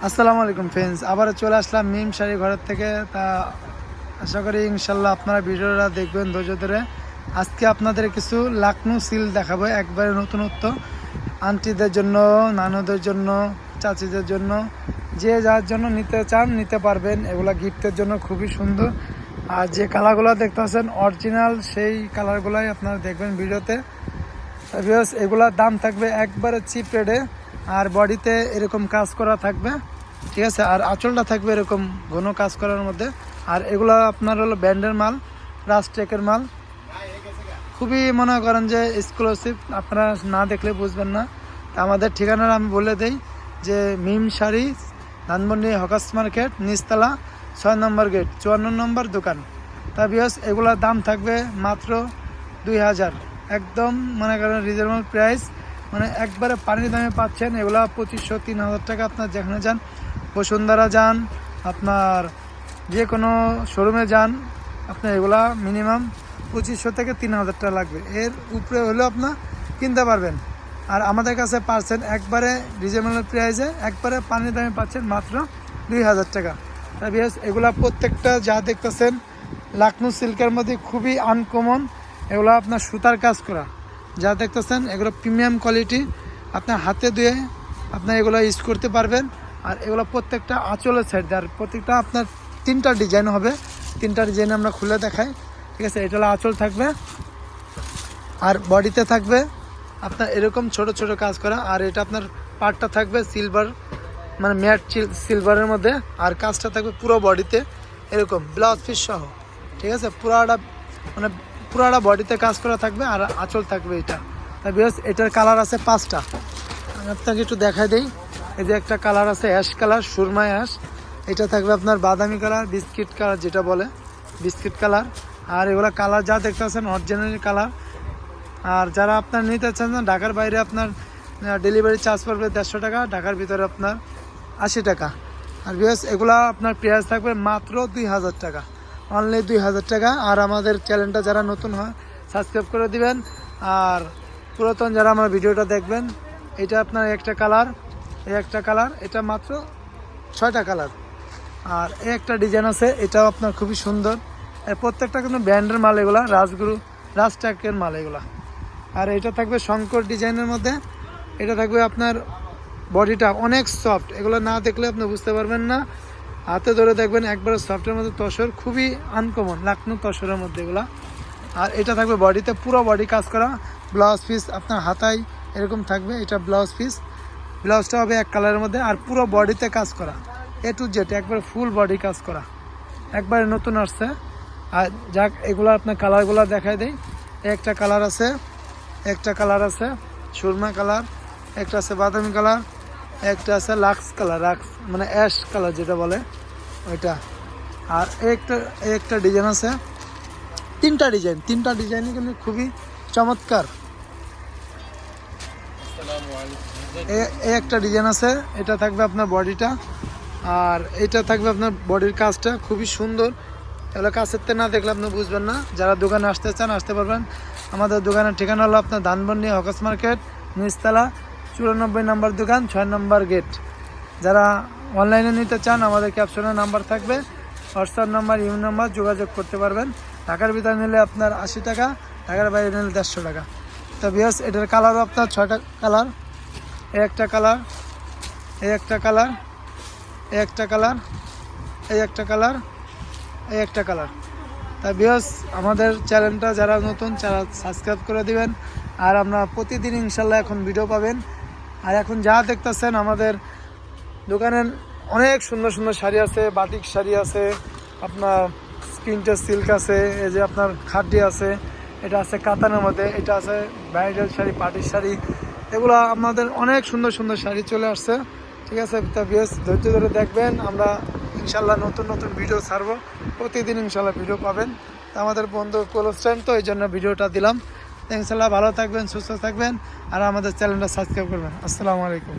আসসালামু আলাইকুম ফ্রেন্ডস, আবার চলে আসলাম মিম শাড়ি ঘরের থেকে। তা আশা করি ইনশাল্লাহ আপনারা ভিডিওটা দেখবেন ধৈর্য ধরে। আজকে আপনাদের কিছু লাকনো সিল দেখাবো, একবারে নতুনত্ব, আন্টিদের জন্য, নানুদের জন্য, চাচিদের জন্য, যে যার জন্য নিতে চান নিতে পারবেন। এগুলা গিফটের জন্য খুবই সুন্দর। আর যে কালারগুলো দেখতে পাচ্ছেন অরিজিনাল সেই কালারগুলাই আপনারা দেখবেন ভিডিওতে। এগুলার দাম থাকবে একবারে চিপ রেটে, আর বডিতে এরকম কাজ করা থাকবে, ঠিক আছে। আর আঁচলটা থাকবে এরকম ঘন কাজ করার মধ্যে। আর এগুলো আপনার হলো ব্র্যান্ডের মাল, রাস্টেকের মাল, খুবই মনে করেন যে এক্সক্লুসিভ, আপনারা না দেখলে বুঝবেন না। আমাদের ঠিকানাটা আমি বলে দিই যে মিম শাড়ি, ধানমন্ডি হকার্স মার্কেট, নিচতলা, 6 নম্বর গেট, 54 নম্বর দোকান। তা বিকজ এগুলোর দাম থাকবে মাত্র 2000, একদম মনে করেন রিজনেবল প্রাইস, মানে একবারে পানির দামে পাচ্ছেন। এগুলা 2500-3000 টাকা। আপনার যেখানে যান, বসুন্ধরা যান, আপনার যে কোনো শোরুমে যান, আপনার এগুলা মিনিমাম 2500 থেকে 3000 টাকা লাগবে। এর উপরে হলেও আপনার কিনতে পারবেন। আর আমাদের কাছে পাচ্ছেন একবারে রিজনেবল প্রাইসে, একবারে পানির দামে পাচ্ছেন মাত্র 2000 টাকা। তাই বিকজ এগুলা প্রত্যেকটা যা দেখতেছেন লাকনো সিল্কের মধ্যে খুবই আনকমন। এগুলো আপনার সুতার কাজ করা যা দেখতেছেন, এগুলো প্রিমিয়াম কোয়ালিটি। আপনার হাতে ধুয়ে আপনার এগুলো ইউজ করতে পারবেন। আর এগুলো প্রত্যেকটা আঁচলের সাইড, আর প্রত্যেকটা আপনার 3টা ডিজাইন হবে। 3টা ডিজাইন আমরা খুলে দেখাই, ঠিক আছে। এটা হলো আঁচল থাকবে, আর বডিতে থাকবে আপনার এরকম ছোট ছোট কাজ করা। আর এটা আপনার পার্টটা থাকবে সিলভার, মানে ম্যাট সিলভারের মধ্যে। আর কাজটা থাকবে পুরো বডিতে এরকম ব্লাউজ পিস সহ, ঠিক আছে। পুরাটা বডিতে কাজ করা থাকবে, আর আঁচল থাকবে এটা। তাই বিকজ এটার কালার আছে 5টা, আমি আপনাকে একটু দেখাই দিই। এই যে একটা কালার আছে অ্যাশ কালার, সুরমা অ্যাশ। এটা থাকবে আপনার বাদামি কালার, বিস্কিট কালার যেটা বলে, বিস্কিট কালার। আর এগুলো কালার যা দেখতে পাচ্ছেন অরিজিনাল কালার। আর যারা আপনার নিতে চান না, ঢাকার বাইরে আপনার ডেলিভারি চার্জ পড়বে 150 টাকা, ঢাকার ভিতরে আপনার 80 টাকা। আর বিকজ এগুলা আপনার প্রাইস থাকবে মাত্র 2000 টাকা, অনলি 2000 টাকা। আর আমাদের চ্যানেলটা যারা নতুন হয় সাবস্ক্রাইব করে দিবেন। আর পুরাতন যারা আমার ভিডিওটা দেখবেন, এটা আপনার একটা কালার, এই একটা কালার, এটা মাত্র 6টা কালার। আর এই একটা ডিজাইন আছে, এটাও আপনার খুবই সুন্দর। প্রত্যেকটা কিন্তু ব্র্যান্ডের মাল, এগুলা রাজগুরু, রাজট্যাকের মাল এগুলা। আর এটা থাকবে শঙ্কর ডিজাইনের মধ্যে। এটা থাকবে আপনার বডিটা অনেক সফট, এগুলো না দেখলে আপনি বুঝতে পারবেন না। হাতে ধরে দেখবেন একবারে সফটের মধ্যে তসর, খুবই আনকমন লাকনো তসরের মধ্যে এগুলা। আর এটা থাকবে বডিতে পুরো বডি কাজ করা, ব্লাউজ পিস আপনার হাতায় এরকম থাকবে। এটা ব্লাউজ পিস, ব্লাউজটা হবে এক কালারের মধ্যে, আর পুরো বডিতে কাজ করা, A to Z একবারে ফুল বডি কাজ করা, একবারে নতুন আসছে। আর যাক এগুলো আপনার কালারগুলো দেখাই দেয়। একটা কালার আছে, একটা কালার আছে সুরমা কালার, একটা আছে বাদামি কালার, একটা আছে লাক্স কালার, লাক্স মানে অ্যাশ কালার যেটা বলে ওইটা। আর একটা ডিজাইন আছে, 3টা ডিজাইন, 3টা ডিজাইনই কিন্তু খুবই চমৎকার। একটা ডিজাইন আছে, এটা থাকবে আপনার বডিটা, আর এটা থাকবে আপনার বডির কাজটা খুবই সুন্দর। এগুলো কাছের না দেখলে আপনি বুঝবেন না। যারা দোকানে আসতে চান আসতে পারবেন। আমাদের দোকানের ঠিকানা হলো আপনার ধানমন্ডি হকার্স মার্কেট, নিচতলা, 94 নম্বর দোকান, 6 নম্বর গেট। যারা অনলাইনে নিতে চান আমাদের ক্যাপশনের নাম্বার থাকবে, হোয়াটসঅ্যাপ নাম্বার, ইমেল নাম্বার, যোগাযোগ করতে পারবেন। ঢাকার ভিতরে নিলে আপনার 80 টাকা, ঢাকার বাইরে নিলে 150 টাকা। তো বিকজ এটার কালারও আপনার 6টা কালার, এই একটা কালার, এই একটা কালার, এই একটা কালার, এই একটা কালার, এই একটা কালার। তা বিকজ আমাদের চ্যানেলটা যারা নতুন তারা সাবস্ক্রাইব করে দিবেন। আর আমরা প্রতিদিন ইনশাল্লাহ এখন ভিডিও পাবেন। আর এখন যা দেখতেছেন আমাদের দোকানের অনেক সুন্দর সুন্দর শাড়ি আছে, বাটিক শাড়ি আছে, আপনার প্রিন্টের সিল্ক আছে, এই যে আপনার খাড্ডি আছে, এটা আছে কাতানের মধ্যে, এটা আছে ব্রাইডাল শাড়ি, পাটির শাড়ি। এগুলো আমাদের অনেক সুন্দর সুন্দর শাড়ি চলে আসছে, ঠিক আছে। তা বেশ ধৈর্য ধরে দেখবেন, আমরা ইনশাল্লাহ নতুন নতুন ভিডিও ছাড়বো, প্রতিদিন ইনশাল্লাহ ভিডিও পাবেন। আমাদের বন্ধু ক্লোজ ফ্রেন্ড, তো এই জন্য ভিডিওটা দিলাম। ইনশাল্লাহ ভালো থাকবেন, সুস্থ থাকবেন, আর আমাদের চ্যানেলটা সাবস্ক্রাইব করবেন। আসসালামু আলাইকুম।